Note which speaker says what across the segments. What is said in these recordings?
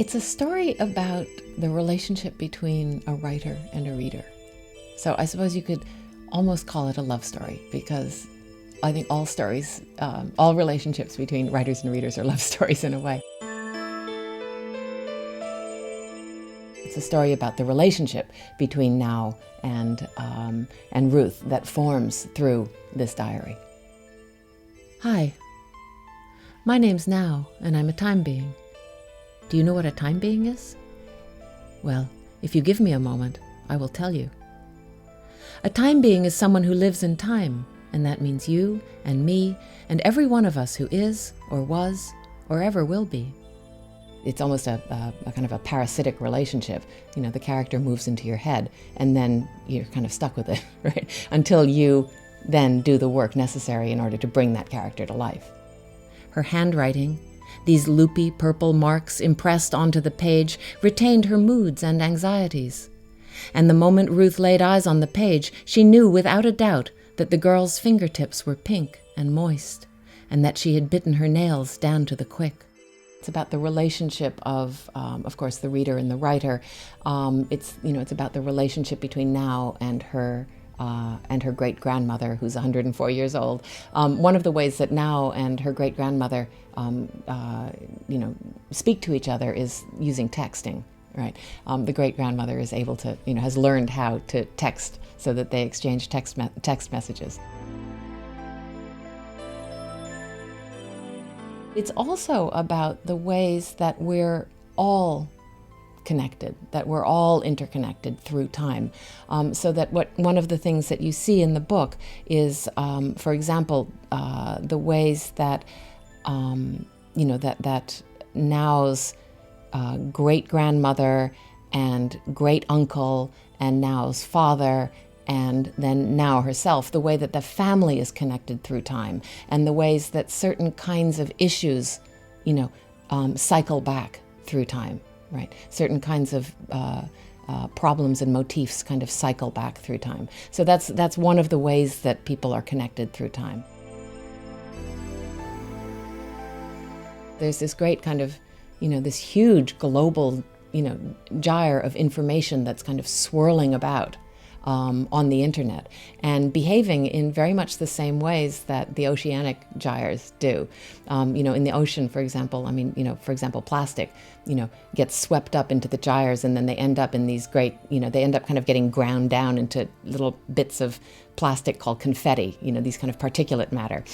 Speaker 1: It's a story about the relationship between a writer and a reader. So I suppose you could almost call it a love story, because I think all stories, all relationships between writers and readers are love stories in a way. It's a story about the relationship between Now and Ruth that forms through this diary. Hi, my name's Now, and I'm a time being. Do you know what a time being is? Well, if you give me a moment, I will tell you. A time being is someone who lives in time, and that means you and me and every one of us who is or was or ever will be. It's almost a kind of a parasitic relationship. You know, the character moves into your head and then you're kind of stuck with it, right? Until you then do the work necessary in order to bring that character to life. Her handwriting, these loopy purple marks impressed onto the page, retained her moods and anxieties. And the moment Ruth laid eyes on the page, she knew without a doubt that the girl's fingertips were pink and moist, and that she had bitten her nails down to the quick. It's about the relationship of course, the reader and the writer. It's about the relationship between Now and her great-grandmother, who's 104 years old. One of the ways that Now and her great-grandmother, speak to each other is using texting, right? The great-grandmother is able to, has learned how to text so that they exchange text messages. It's also about the ways that we're all connected, that we're all interconnected through time. So that one of the things that you see in the book is, for example, the ways that, that Now's great-grandmother and great-uncle and Now's father and then Now herself, the way that the family is connected through time, and the ways that certain kinds of issues, cycle back through time. Right, certain kinds of problems and motifs kind of cycle back through time. So that's one of the ways that people are connected through time. There's this great kind of, this huge global, gyre of information that's kind of swirling about on the internet and behaving in very much the same ways that the oceanic gyres do. In the ocean, for example, plastic, gets swept up into the gyres, and then they end up in these great, they end up kind of getting ground down into little bits of plastic called confetti, these kind of particulate matter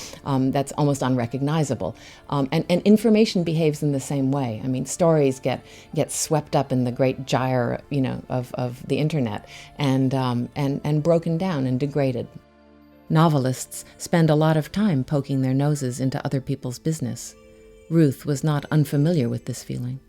Speaker 1: that's almost unrecognizable. And information behaves in the same way. Stories get swept up in the great gyre, of the internet and broken down and degraded. Novelists spend a lot of time poking their noses into other people's business. Ruth was not unfamiliar with this feeling.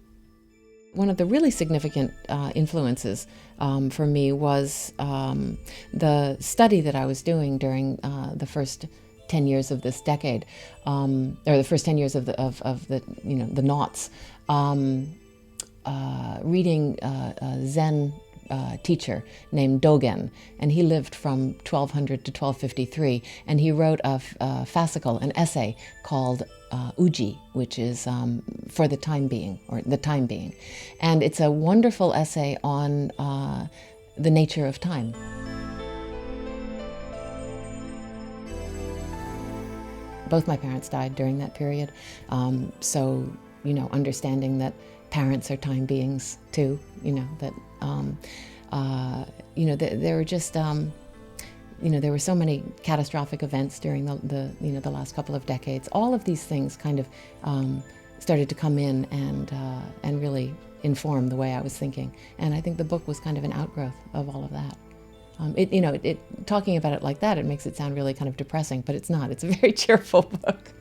Speaker 1: One of the really significant influences for me was the study that I was doing during the first 10 years of this decade, or the first 10 years of the noughts, reading a Zen teacher named Dogen, and he lived from 1200 to 1253, and he wrote a fascicle, an essay called Uji, which is for the time being, or the time being. And it's a wonderful essay on the nature of time. Both my parents died during that period, so understanding that parents are time beings too, that there were just there were so many catastrophic events during the last couple of decades. All of these things kind of started to come in and really inform the way I was thinking. And I think the book was kind of an outgrowth of all of that. Talking about it like that, it makes it sound really kind of depressing, but it's not. It's a very cheerful book.